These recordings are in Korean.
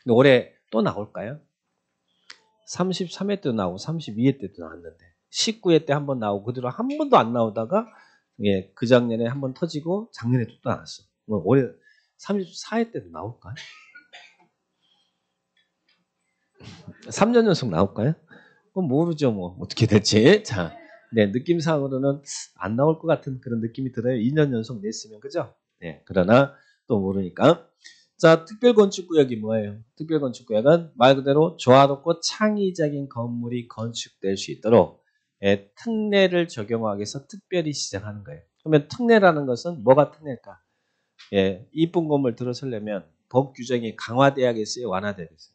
근데 올해 또 나올까요? 33회 때도 나오고 32회 때도 나왔는데 19회 때 한 번 나오고 그 뒤로 한 번도 안 나오다가 예, 그 작년에 한 번 터지고 작년에 또 나왔어. 뭐 올해 34회 때도 나올까요? 3년 연속 나올까요? 모르죠, 뭐. 어떻게 될지. 자, 네, 느낌상으로는 안 나올 것 같은 그런 느낌이 들어요. 2년 연속 냈으면, 그죠? 네, 그러나 또 모르니까. 자, 특별건축구역이 뭐예요? 특별건축구역은 말 그대로 조화롭고 창의적인 건물이 건축될 수 있도록 예, 특례를 적용하기 위해서 특별히 지정하는 거예요. 그러면 특례라는 것은 뭐가 특례일까? 예, 이쁜 건물 들어서려면 법 규정이 강화돼야겠어요? 완화돼야겠어요?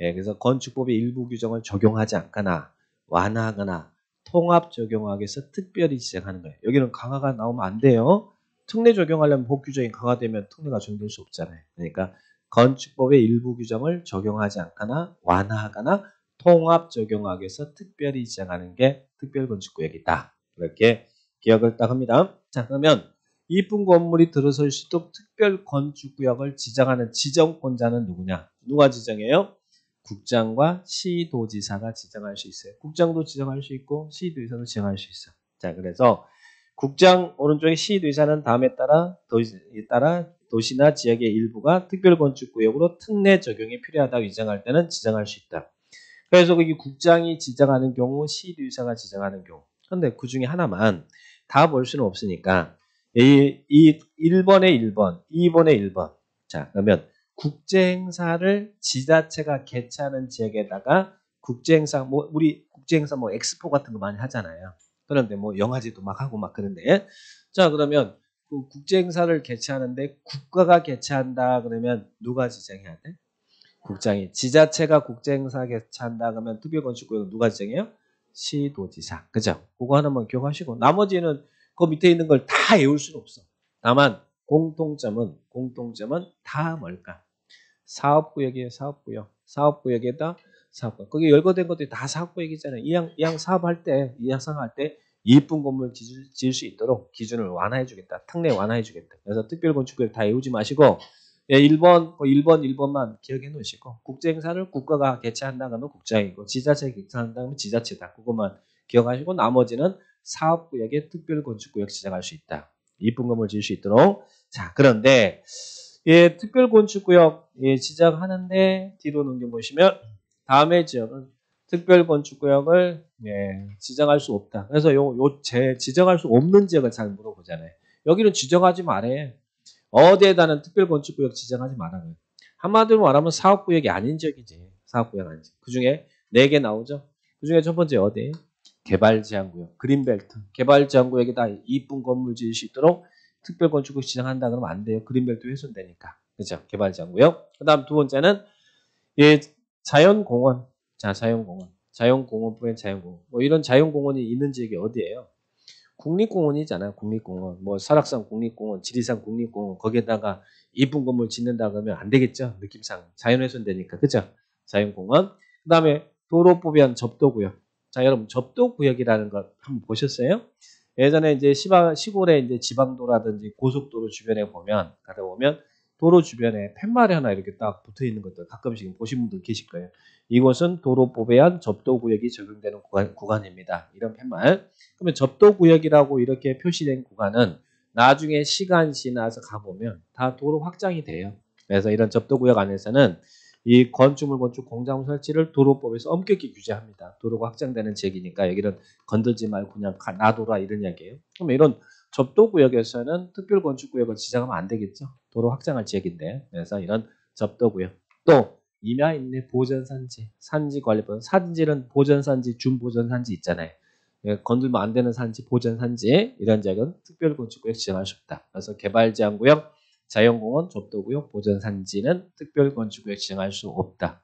예, 그래서 건축법의 일부 규정을 적용하지 않거나 완화하거나 통합 적용하기 위해서 특별히 지정하는 거예요. 여기는 강화가 나오면 안 돼요. 특례 적용하려면 법 규정이 강화되면 특례가 적용될 수 없잖아요. 그러니까 건축법의 일부 규정을 적용하지 않거나 완화하거나 통합 적용하기 위해서 특별히 지정하는 게 특별건축구역이다. 이렇게 기억을 딱 합니다. 자, 그러면 이쁜 건물이 들어설 수 있도록 특별건축구역을 지정하는 지정권자는 누구냐? 누가 지정해요? 국장과 시도지사가 지정할 수 있어요. 국장도 지정할 수 있고 시도지사도 지정할 수 있어. 자, 그래서 국장 오른쪽에 시도지사는 다음에 따라 도시나 지역의 일부가 특별건축구역으로 특례 적용이 필요하다고 지정할 때는 지정할 수 있다. 그래서 이 국장이 지정하는 경우, 시도지사가 지정하는 경우. 그런데 그 중에 하나만 다 볼 수는 없으니까 이 1번에 1번, 2번에 1번. 자, 그러면 국제행사를 지자체가 개최하는 지역에다가 국제행사, 뭐, 우리 국제행사 뭐 엑스포 같은 거 많이 하잖아요. 그런데 뭐 영화제도 막 하고 막 그런데. 자, 그러면 그 국제행사를 개최하는데 국가가 개최한다 그러면 누가 지정해야 돼? 국장이. 지자체가 국제행사 개최한다 그러면 특별건축구역은 누가 지정해요? 시도지사. 그죠? 그거 하나만 기억하시고 나머지는 그 밑에 있는 걸 다 외울 수는 없어. 다만 공통점은 다 뭘까? 사업구역이에요. 사업구역. 사업구역에다 사업구역. 거기 열거된 것들이 다 사업구역이잖아요. 이왕 사업할 때, 이왕 때 이쁜 건물 지을 수 있도록 기준을 완화해주겠다. 특례 완화해주겠다. 그래서 특별건축구역 다 외우지 마시고 예, 1번만 기억해 놓으시고 국제행사를 국가가 개최한다 그러면 국장이고 지자체가 개최한다 그러면 지자체다. 그것만 기억하시고 나머지는 사업구역에 특별건축구역 지정할 수 있다. 이쁜 건물 지을 수 있도록. 자, 그런데 예, 특별건축구역 예, 지정하는데 뒤로 넘겨보시면 다음의 지역은 특별건축구역을 예, 지정할 수 없다. 그래서 지정할 수 없는 지역을 잘 물어보잖아요. 여기는 지정하지 말해. 어디에다는 특별건축구역 지정하지 말아요. 한마디로 말하면 사업구역이 아닌 지역이지. 사업구역 아닌 지역. 그중에 4개 나오죠. 그중에 첫 번째 어디? 개발제한구역, 그린벨트. 개발제한구역에다 이쁜 건물 지을 수 있도록 특별건축구역 지정한다 그러면 안 돼요. 그린벨트 훼손되니까. 그죠? 개발제한구역. 그 다음 두 번째는 예, 자연공원. 자, 자연공원. 자연공원뿐인 자연공원. 뭐 이런 자연공원이 있는 지역이 어디예요? 국립공원이잖아요. 국립공원. 뭐 설악산 국립공원, 지리산 국립공원 거기에다가 이쁜 건물 짓는다 그러면 안 되겠죠. 느낌상 자연훼손되니까. 그죠? 자연공원. 그다음에 도로법위한 접도구역. 자, 여러분 접도구역이라는 거 한번 보셨어요? 예전에 이제 시골에 이제 지방도라든지 고속도로 주변에 가다 보면 도로 주변에 팻말이 하나 이렇게 딱 붙어 있는 것들 가끔씩 보신 분들 계실 거예요. 이곳은 도로법에 의한 접도구역이 적용되는 구간입니다. 이런 팻말. 그러면 접도구역이라고 이렇게 표시된 구간은 나중에 시간 지나서 가보면 다 도로 확장이 돼요. 그래서 이런 접도구역 안에서는 이 건축물 건축 공장 설치를 도로법에서 엄격히 규제합니다. 도로가 확장되는 지역이니까 여기는 건들지 말고 그냥 놔둬라 이런 이야기예요. 그럼 이런 접도구역에서는 특별건축구역을 지정하면 안 되겠죠. 도로 확장할 지역인데. 그래서 이런 접도구역. 또 임야인내 보전산지, 산지관리법, 산지는 보전산지, 준보전산지 있잖아요. 건들면 안 되는 산지, 보전산지 이런 지역은 특별건축구역 지정할 수 없다. 그래서 개발제한구역, 자연공원, 접도구역, 보전산지는 특별건축구역 지정할 수 없다.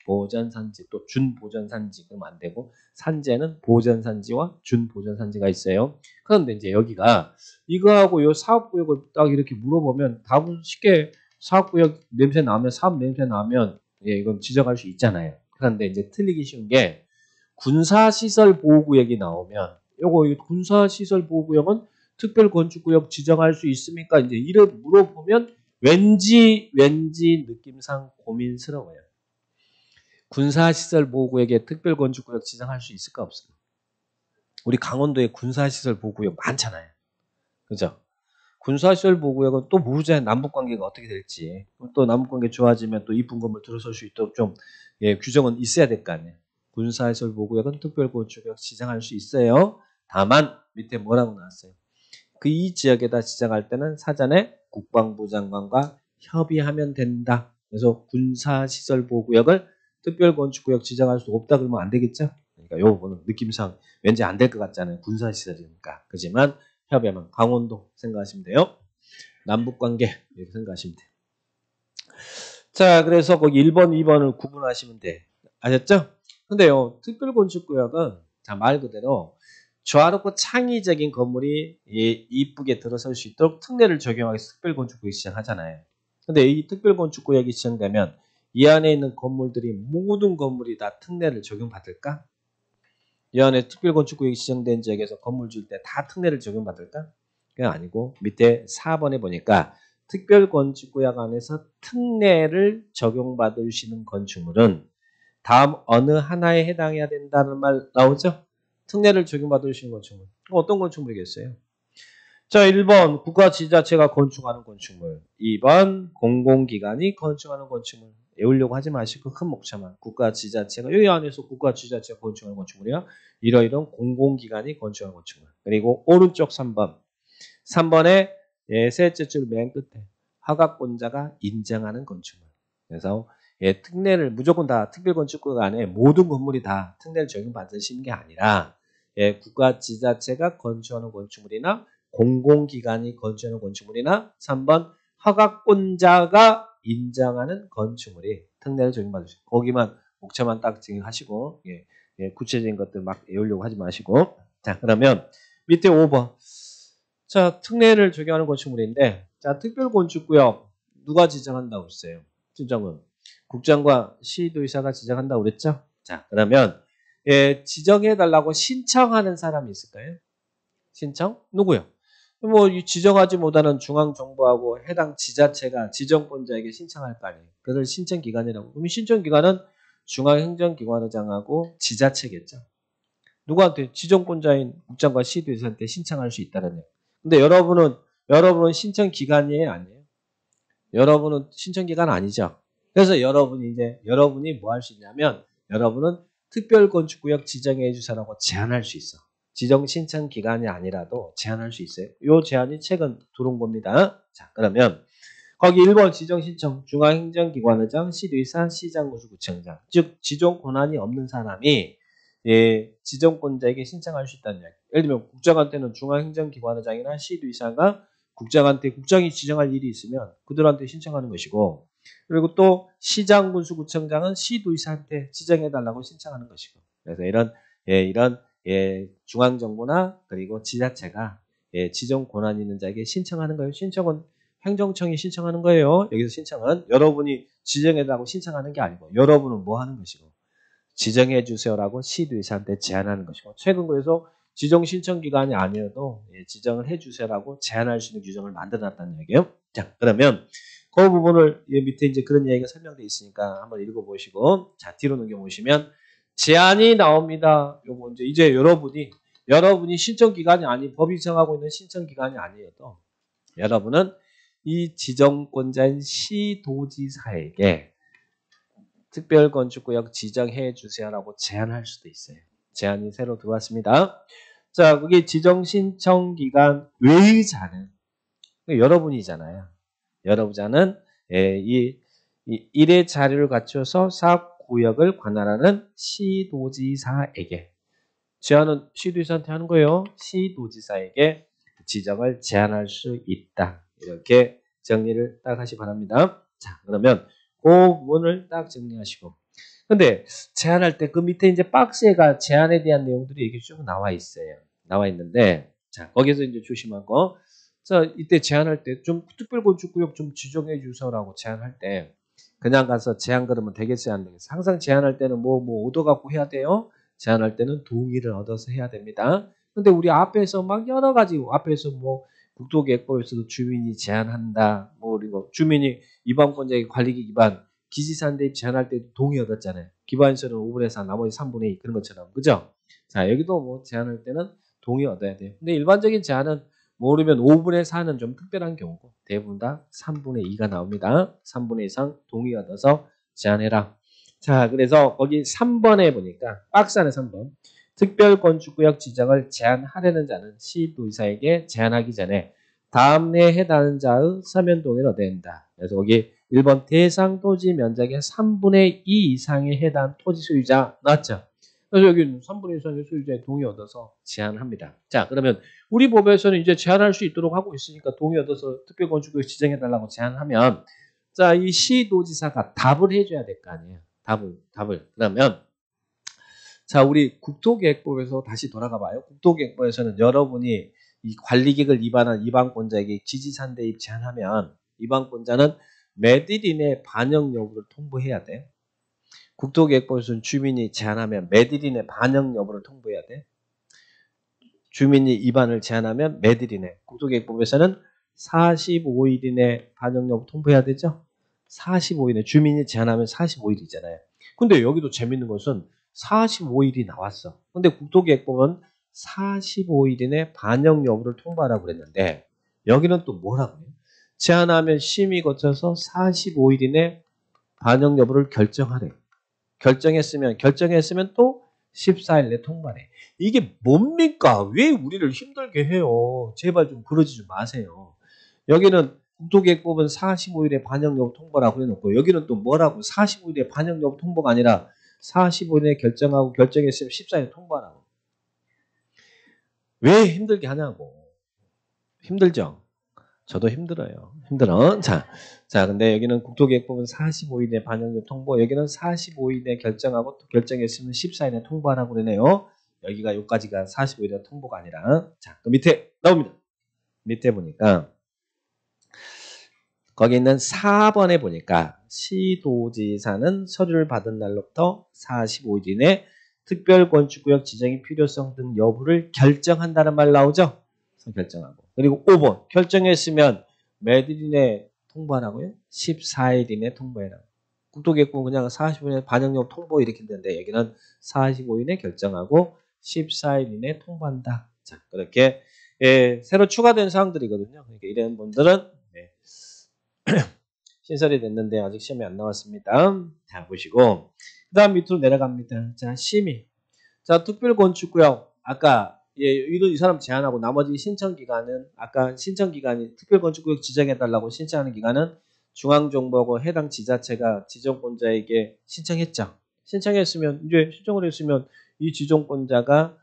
보전산지 또 준보전산지 그러면 안 되고 산지에는 보전산지와 준보전산지가 있어요. 그런데 이제 여기가 이거하고 요 사업구역을 딱 이렇게 물어보면 답은 쉽게 사업구역 냄새 나면 사업 냄새 나면 예, 이건 지정할 수 있잖아요. 그런데 이제 틀리기 쉬운 게 군사시설 보호구역이 나오면 요거 군사시설 보호구역은 특별건축구역 지정할 수 있습니까? 이제 이런 물어보면 왠지 느낌상 고민스러워요. 군사시설보호구역에 특별건축구역 지정할 수 있을까 없을까? 우리 강원도에 군사시설보호구역 많잖아요. 그죠? 군사시설보호구역은 또 모르잖아요. 남북관계가 어떻게 될지. 또 남북관계 좋아지면 또 이쁜 건물 들어설 수 있도록 좀 규정은 있어야 될 거 아니에요. 군사시설보호구역은 특별건축구역 지정할 수 있어요. 다만 밑에 뭐라고 나왔어요? 그 이 지역에다 지정할 때는 사전에 국방부 장관과 협의하면 된다. 그래서 군사시설보호구역을 특별건축구역 지정할 수 없다 그러면 안 되겠죠? 그러니까 요거는 느낌상 왠지 안 될 것 같잖아요. 군사시설이니까. 그렇지만 협의하면 강원도 생각하시면 돼요. 남북관계 이렇게 생각하시면 돼요. 자, 그래서 거기 1번, 2번을 구분하시면 돼. 아셨죠? 근데요, 특별건축구역은 자, 말 그대로 조화롭고 창의적인 건물이 이쁘게 들어설 수 있도록 특례를 적용하기 특별건축구역이 지정하잖아요. 근데 이 특별건축구역이 지정되면 이 안에 있는 건물들이 모든 건물이 다 특례를 적용받을까? 이 안에 특별건축구역이 지정된 지역에서 건물 줄 때 다 특례를 적용받을까? 그게 아니고 밑에 4번에 보니까 특별건축구역 안에서 특례를 적용받을 수 있는 건축물은 다음 어느 하나에 해당해야 된다는 말 나오죠? 특례를 적용받을 수 있는 건축물. 어떤 건축물이겠어요? 자, 1번 국가 지자체가 건축하는 건축물. 2번 공공기관이 건축하는 건축물. 외우려고 하지 마시고 큰 목차만. 국가 지자체가 여기 안에서 국가 지자체가 건축하는 건축물이야. 이러이러한 공공기관이 건축하는 건축물. 그리고 오른쪽 3번. 3번에 셋째 줄 맨 끝에 허가권자가 인정하는 건축물. 그래서 특례를 무조건 다 특별건축구역 안에 모든 건물이 다 특례를 적용받으시는 게 아니라 국가 지자체가 건축하는 건축물이나 공공기관이 건축하는 건축물이나 3번 허가권자가 인정하는 건축물이 특례를 적용받으시고 거기만 목차만 딱 정하시고 구체적인 것들 막 외우려고 하지 마시고 자 그러면 밑에 5번 자 특례를 적용하는 건축물인데 자 특별건축구역 누가 지정한다고 했어요? 지정은 국장과 시도의사가 지정한다고 그랬죠? 자 그러면 지정해달라고 신청하는 사람이 있을까요? 신청? 누구요? 뭐 지정하지 못하는 중앙정부하고 해당 지자체가 지정권자에게 신청할 거 아니에요. 그래서 신청기관이라고. 그럼 신청기관은 중앙행정기관의장하고 지자체겠죠. 누구한테? 지정권자인 국장과 시도의사한테 신청할 수 있다는 얘기예요. 근데 여러분은 신청기관이에요? 아니에요? 여러분은 신청기관 아니죠? 그래서 여러분이 뭐 할 수 있냐면 여러분은 특별건축구역 지정해 주세요라고 제안할 수 있어. 지정 신청 기간이 아니라도 제한할 수 있어요. 이 제한이 최근 들어온 겁니다. 자, 그러면 거기 1번 지정 신청 중앙행정기관의장, 시도의사, 시장군수구청장 즉 지정 권한이 없는 사람이 지정권자에게 신청할 수 있다는 이야기. 예를 들면 국장한테는 중앙행정기관의장이나 시도의사가 국장한테 국장이 지정할 일이 있으면 그들한테 신청하는 것이고 그리고 또 시장군수구청장은 시도의사한테 지정해달라고 신청하는 것이고 그래서 이런 중앙정부나 그리고 지자체가 지정 권한 있는 자에게 신청하는 거예요. 신청은 행정청이 신청하는 거예요. 여기서 신청은 여러분이 지정해달라고 신청하는 게 아니고 여러분은 뭐 하는 것이고 지정해 주세요라고 시도의사한테 제안하는 것이고 최근 그래서 지정 신청 기간이 아니어도 지정을 해 주세요라고 제안할 수 있는 규정을 만들어놨다는 얘기예요. 자 그러면 그 부분을 밑에 이제 그런 얘기가 설명되어 있으니까 한번 읽어보시고 자 뒤로 넘겨보시면 제안이 나옵니다. 요거 이제 여러분이 신청 기간이 아닌 법이 정하고 있는 신청 기간이 아니어도 여러분은 이 지정권자인 시도지사에게 특별건축구역 지정해 주세요라고 제안할 수도 있어요. 제안이 새로 들어왔습니다. 자, 그게 지정신청기간 외의자는 여러분이잖아요. 여러분자는 이 일의 자료를 갖춰서 사구역을 관할하는 시도지사에게 제안은 시도지사한테 하는 거예요. 시도지사에게 지정을 제안할 수 있다. 이렇게 정리를 딱 하시 바랍니다. 자, 그러면 그 부분을 딱 정리하시고. 근데 제안할 때 그 밑에 이제 박스에가 제안에 대한 내용들이 이렇게 쭉 나와 있어요. 나와 있는데, 자, 거기서 이제 조심한 거. 자, 이때 제안할 때 좀 특별건축구역 좀 지정해 주세요라고 제안할 때 그냥 가서 제안 그러면 되겠어요? 안 되겠어요? 항상 제안할 때는 뭐 얻어 갖고 해야 돼요? 제안할 때는 동의를 얻어서 해야 됩니다. 근데 우리 앞에서 막 여러 가지 앞에서 뭐 국토계획법에서도 주민이 제한한다. 뭐 그리고 주민이 이방권자에게 관리기 기반 기지산 대입 제한할 때도 동의 얻었잖아요. 기반시설은 5분의 4, 나머지 3분의 2 그런 것처럼 그죠? 자 여기도 뭐 제한할 때는 동의 얻어야 돼요. 근데 일반적인 제한은 모르면 5분의 4는 좀 특별한 경우고 대부분 다 3분의 2가 나옵니다. 3분의 이상 동의 얻어서 제한해라. 자 그래서 거기 3번에 보니까 박스 안에 3번 특별건축구역 지정을 제한하려는 자는 시도의사에게 제한하기 전에 다음에 해당하는 자의 서면 동의를 얻어야 한다. 그래서 거기 1번 대상 토지 면적의 3분의 2 이상에 해당 토지 소유자 나왔죠. 그래서 여기는 3분의 2 이상의 소유자의 동의 얻어서 제한합니다. 자 그러면 우리 법에서는 이제 제한할 수 있도록 하고 있으니까 동의 얻어서 특별건축구역 지정해달라고 제한하면 자 이 시도지사가 답을 해줘야 될 거 아니에요. 답을. 그러면 자, 우리 국토계획법에서 다시 돌아가 봐요. 국토계획법에서는 여러분이 이 관리계획을 위반한 이방권자에게 지지산 대입 제한하면 이방권자는 매일 이내 반영 여부를 통보해야 돼. 국토계획법에서는 주민이 제한하면 매일 이내 반영 여부를 통보해야 돼. 주민이 위반을 제한하면 매일 이내. 국토계획법에서는 45일 이내 반영 여부 통보해야 되죠. 45일 이내 주민이 제한하면 45일이잖아요. 근데 여기도 재밌는 것은 45일이 나왔어. 근데 국토계획법은 45일 이내 반영 여부를 통보하라고 그랬는데 여기는 또 뭐라고 해요? 제한하면 심의 거쳐서 45일 이내 반영 여부를 결정하래. 결정했으면 또 14일 내 통보하래. 이게 뭡니까? 왜 우리를 힘들게 해요? 제발 좀 그러지 좀 마세요. 여기는 국토계획법은 45일에 반영 여부 통보라고 해놓고 여기는 또 뭐라고 45일에 반영 여부 통보가 아니라 45일에 결정하고 결정했으면 14일 통보하라고. 왜 힘들게 하냐고. 힘들죠? 저도 힘들어요. 힘들어. 자, 근데 여기는 국토계획법은 45일에 반영 여부 통보, 여기는 45일에 결정하고 또 결정했으면 14일에 통보하라고 그러네요. 여기가 여기까지가 45일에 통보가 아니라. 자, 그 밑에 나옵니다. 밑에 보니까 거기 있는 4번에 보니까 시도지사는 서류를 받은 날로부터 45일 이내 특별건축구역 지정의 필요성 등 여부를 결정한다는 말 나오죠? 결정하고. 그리고 5번 결정했으면 몇일 이내 통보하라고요? 14일 이내 통보해라. 국토계획법은 그냥 45일 이내 반영력 통보 이렇게 되는데 여기는 45일 이내 결정하고 14일 이내 통보한다. 자, 그렇게 새로 추가된 사항들이거든요. 그러니까 이런 분들은 신설이 됐는데 아직 시험이 안 나왔습니다. 자, 보시고 그 다음 밑으로 내려갑니다. 자, 심의. 자, 특별건축구역 아까 이 사람 제한하고 나머지 신청기간은 아까 신청기간이 특별건축구역 지정해달라고 신청하는 기간은 중앙정부하고 해당 지자체가 지정권자에게 신청했죠. 신청했으면 이제 신청을 했으면 이 지정권자가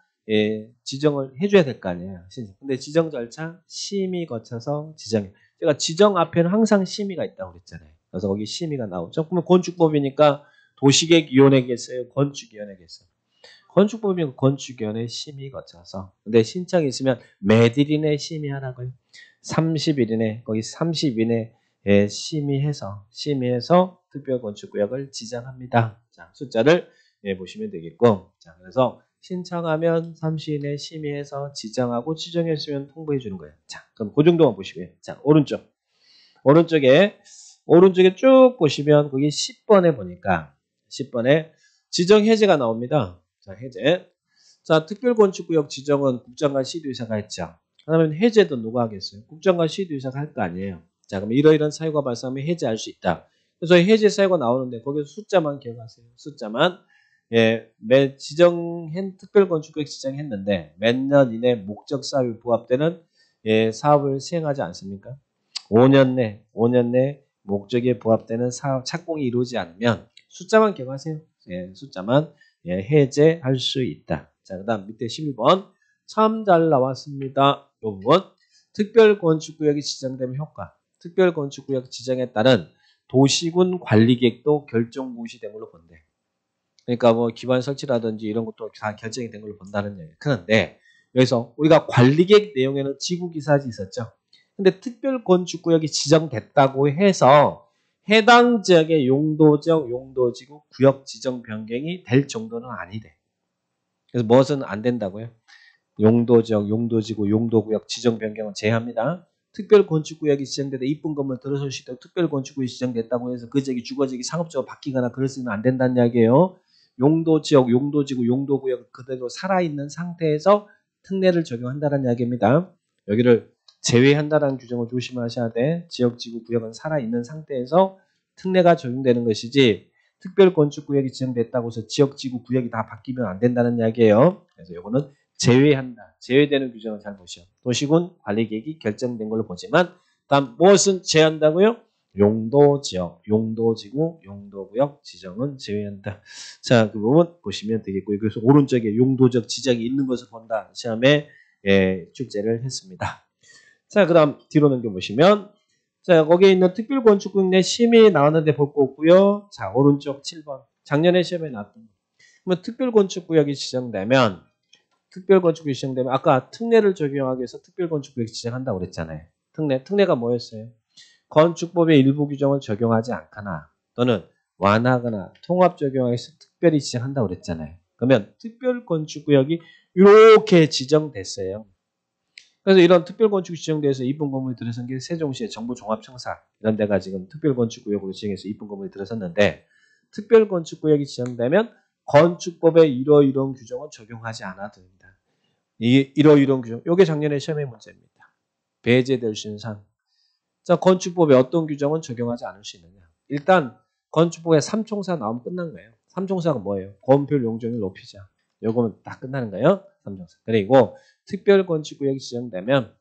지정을 해줘야 될 거 아니에요. 근데 지정 절차 심의 거쳐서 지정해. 제가 지정 앞에는 항상 심의가 있다고 그랬잖아요. 그래서 거기 심의가 나오죠. 그러면 건축법이니까 도시계획위원회겠어요? 건축위원회겠어요? 건축법이니까 건축위원회 심의 거쳐서. 근데 신청이 있으면 매일 이내 심의하라고요. 30일 이내, 거기 30일 이내 심의해서 특별건축구역을 지정합니다. 자, 숫자를 보시면 되겠고. 자, 그래서 신청하면 30일 이내 심의해서 지정하고 지정했으면 통보해 주는 거예요. 자, 그럼 그 정도만 보시고요. 자, 오른쪽에 쭉 보시면 거기 10번에 보니까 10번에 지정 해제가 나옵니다. 자, 해제. 자, 특별건축구역 지정은 국장과 시도의사가 했죠. 그러면 해제도 누가 하겠어요? 국장과 시도의사가 할 거 아니에요. 자, 그럼 이러이러한 사유가 발생하면 해제할 수 있다. 그래서 해제 사유가 나오는데 거기서 숫자만 기억하세요. 숫자만. 매 특별건축구역 지정했는데 몇 년 이내 목적 사업이 부합되는 사업을 시행하지 않습니까? 5년 내 목적에 부합되는 사업 착공이 이루어지지 않으면 숫자만 기억하세요. 숫자만 해제할 수 있다. 자, 그 다음 밑에 11번 참 잘 나왔습니다. 이 부분 특별건축구역이 지정되면 효과. 특별건축구역 지정에 따른 도시군 관리계획도 결정 무시된 걸로 본대. 그러니까 뭐 기반 설치라든지 이런 것도 다 결정이 된 걸로 본다는 얘기예요. 그런데 여기서 우리가 관리계획 내용에는 지구기사지 있었죠. 근데 특별건축구역이 지정됐다고 해서 해당 지역의 용도적, 용도지구, 구역 지정 변경이 될 정도는 아니래. 그래서 무엇은 안 된다고요? 용도지역, 용도지구, 용도구역 지정 변경은 제외합니다. 특별건축구역이 지정되다 이쁜 건물 들어설 수 있다고 특별건축구역이 지정됐다고 해서 그 지역이 주거지역이 상업적으로 바뀌거나 그럴 수는 안 된다는 이야기예요. 용도지역, 용도지구, 용도구역 그대로 살아있는 상태에서 특례를 적용한다는 이야기입니다. 여기를 제외한다는 규정을 조심하셔야 돼. 지역, 지구, 구역은 살아있는 상태에서 특례가 적용되는 것이지 특별건축구역이 지정됐다고 해서 지역, 지구, 구역이 다 바뀌면 안 된다는 이야기예요. 그래서 이거는 제외한다. 제외되는 규정을 잘 보시오. 도시군 관리계획이 결정된 걸로 보지만 다음 무엇은 제외한다고요? 용도지역, 용도지구, 용도구역 지정은 제외한다. 자, 그 부분 보시면 되겠고요. 그래서 오른쪽에 용도적 지정이 있는 것을 본다. 시험에 출제를 했습니다. 자, 그 다음 뒤로 넘겨보시면 자, 거기에 있는 특별건축구역 내 심의 나왔는데 볼 거 없고요. 자, 오른쪽 7번. 작년에 시험에 나왔던 거. 그러면 특별건축구역이 지정되면 아까 특례를 적용하기 위해서 특별건축구역이 지정한다고 그랬잖아요. 특례가 뭐였어요? 건축법의 일부 규정을 적용하지 않거나 또는 완화하거나 통합 적용하기 위해서 특별히 지정한다고 그랬잖아요. 그러면 특별건축구역이 이렇게 지정됐어요. 그래서 이런 특별건축 지정돼서 이쁜 건물이 들어선 게 세종시의 정부종합청사 이런 데가 지금 특별건축구역으로 지정해서 이쁜 건물이 들어섰는데 특별건축구역이 지정되면 건축법의 이러이러한 규정은 적용하지 않아도 됩니다. 이러이러한 규정, 이게 작년에 시험의 문제입니다. 배제될 수 있는 사항. 자, 건축법에 어떤 규정은 적용하지 않을 수 있느냐. 일단 건축법에 3총사 나오면 끝난 거예요. 3총사가 뭐예요? 건폐율 용적률 높이자. 요거는 다 끝나는 거예요. 3총사. 그리고 특별건축구역이 지정되면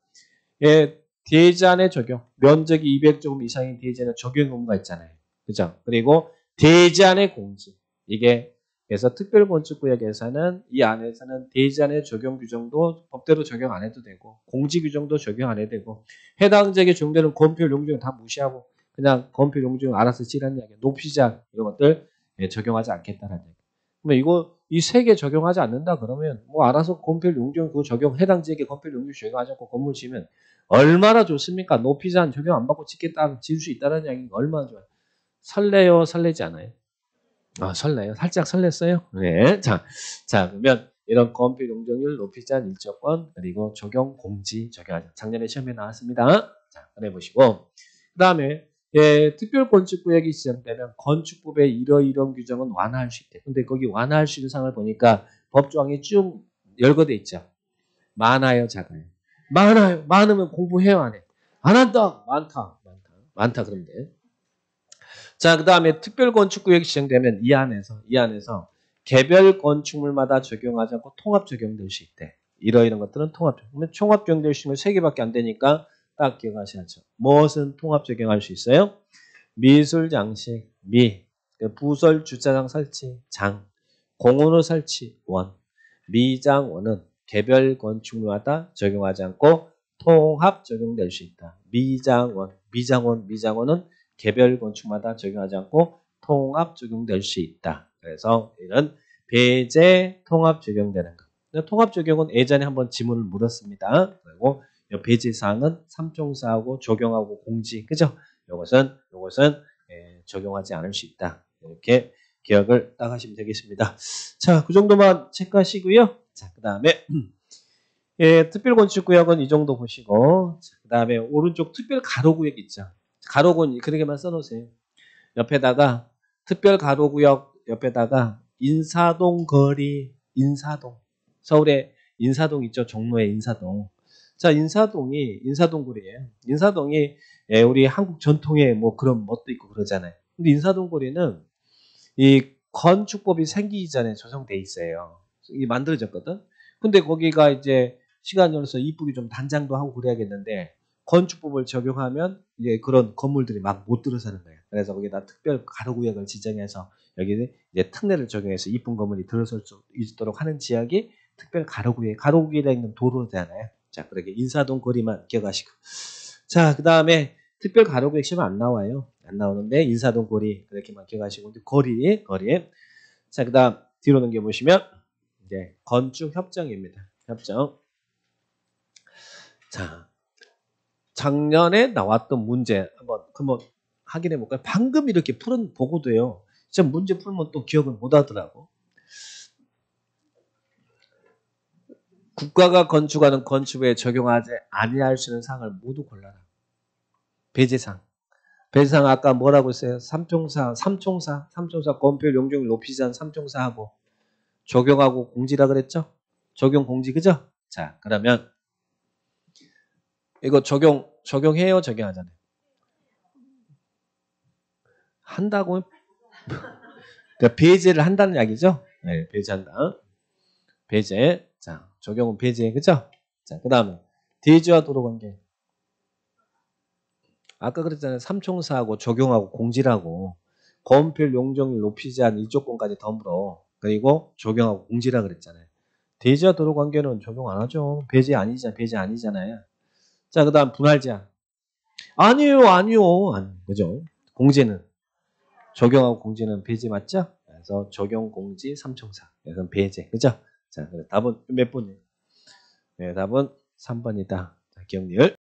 대지안의 적용. 면적이 200제곱 이상인 대지안의 적용 의무가 있잖아요. 그죠? 그리고 대지안의 공지. 이게 그래서 특별건축구역에서는 이 안에서는 대지안의 적용 규정도 법대로 적용 안 해도 되고 공지 규정도 적용 안 해도 되고 해당 지역에 적용되는 건폐율 용적을 다 무시하고 그냥 건폐율 용적을 알아서 치라는 이야기. 높이자 이런 것들 적용하지 않겠다는 얘기. 그러면 이거 이 세 개 적용하지 않는다 그러면 뭐 알아서 건폐율 용적 그거 적용 해당 지역에 건폐율 용적 적용하지 않고 건물 지으면 얼마나 좋습니까? 높이 제한 적용 안 받고 짓겠다 지을 수 있다는 이야기가 얼마나 좋아요. 설레요, 설레지 않아요? 아, 설레요. 살짝 설렜어요. 네. 자, 그러면 이런 건폐 용적률 높이 제한 일조권 그리고 적용 공지 적용하죠. 작년에 시험에 나왔습니다. 자, 그래 보시고 그다음에 특별건축구역이 지정되면 건축법의 이러이러한 규정은 완화할 수 있대. 근데 거기 완화할 수 있는 사항을 보니까 법조항이 쭉 열거돼 있죠. 많아요, 작아요? 많아요. 많으면 공부해요, 안 해? 안 한다. 많다 그러면 돼. 자, 그 다음에 특별건축구역이 지정되면 이 안에서 개별 건축물마다 적용하지 않고 통합 적용될 수 있대. 이러이러한 것들은 통합 적용. 그러면 총합 적용될 수 있는 3개밖에 안 되니까 딱 기억하셔야죠. 무엇은 통합 적용할 수 있어요? 미술 장식, 부설 주차장 설치, 장, 공원호 설치, 원, 미장원은 개별 건축물마다 적용하지 않고 통합 적용될 수 있다. 미장원은 개별 건축마다 적용하지 않고 통합 적용될 수 있다. 그래서 이런 배제 통합 적용되는 것. 통합 적용은 예전에 한번 지문을 물었습니다. 그리고 배제 사항은 3총사하고 적용하고 공지, 그죠? 요것은 적용하지 않을 수 있다. 이렇게 기억을 딱 하시면 되겠습니다. 자, 그 정도만 체크하시고요. 자, 그 다음에 특별건축구역은 이 정도 보시고 그 다음에 오른쪽 특별 가로구역 있죠. 가로군 그렇게만 써놓으세요. 옆에다가 특별 가로구역 옆에다가 인사동 거리, 서울에 인사동 있죠. 종로에 인사동. 자, 인사동 거리예요. 인사동이 우리 한국 전통의 뭐 그런 멋도 있고 그러잖아요. 근데 인사동 거리는 이 건축법이 생기기 전에 조성돼 있어요. 이 만들어졌거든. 근데 거기가 이제 시간이 흘러서 이쁘게 좀 단장도 하고 그래야겠는데 건축법을 적용하면 이제 그런 건물들이 막 못 들어서는 거예요. 그래서 거기다 특별 가로구역을 지정해서 여기 이제 특례를 적용해서 이쁜 건물이 들어설 수 있도록 하는 지역이 특별 가로구역에 있는 도로잖아요. 자, 그렇게 인사동 거리만 기억하시고. 자, 그 다음에 특별 가로구역 시험 안 나와요. 안 나오는데 인사동 거리 그렇게만 기억하시고 거리. 자, 그 다음 뒤로 넘겨보시면 이제 건축 협정입니다. 협정. 자, 작년에 나왔던 문제 한번 확인해 볼까요? 방금 이렇게 풀은 보고도요. 진짜 문제 풀면 또 기억을 못 하더라고. 국가가 건축하는 건축에 적용하지 아니할 수 있는 사항을 모두 골라라. 배제상. 배제상 아까 뭐라고 했어요? 삼총사, 건폐율, 용적률, 높이자는 삼총사하고 적용하고 공지라 그랬죠? 적용 공지, 그죠? 자, 그러면 이거 적용해요, 적용하잖아요. 한다고? 그러니까 배제를 한다는 이야기죠? 네, 배제한다. 배제. 자, 적용은 배제, 그죠? 자, 그 다음에 대지와 도로관계. 아까 그랬잖아요. 삼총사하고 적용하고 공지라고. 건폐율, 용적률, 높이제한 이 조건까지 더불어. 그리고 적용하고 공지라 그랬잖아요. 대지와 도로관계는 적용 안 하죠. 배제 아니잖아요. 자, 그 다음 분할제한. 아니요. 그죠? 공제는. 적용하고 공제는 배제 맞죠? 그래서 적용, 공지, 삼총사. 그래서 배제. 그죠? 자, 답은 몇 번이에요? 네, 답은 3번이다. 자, 기억리을.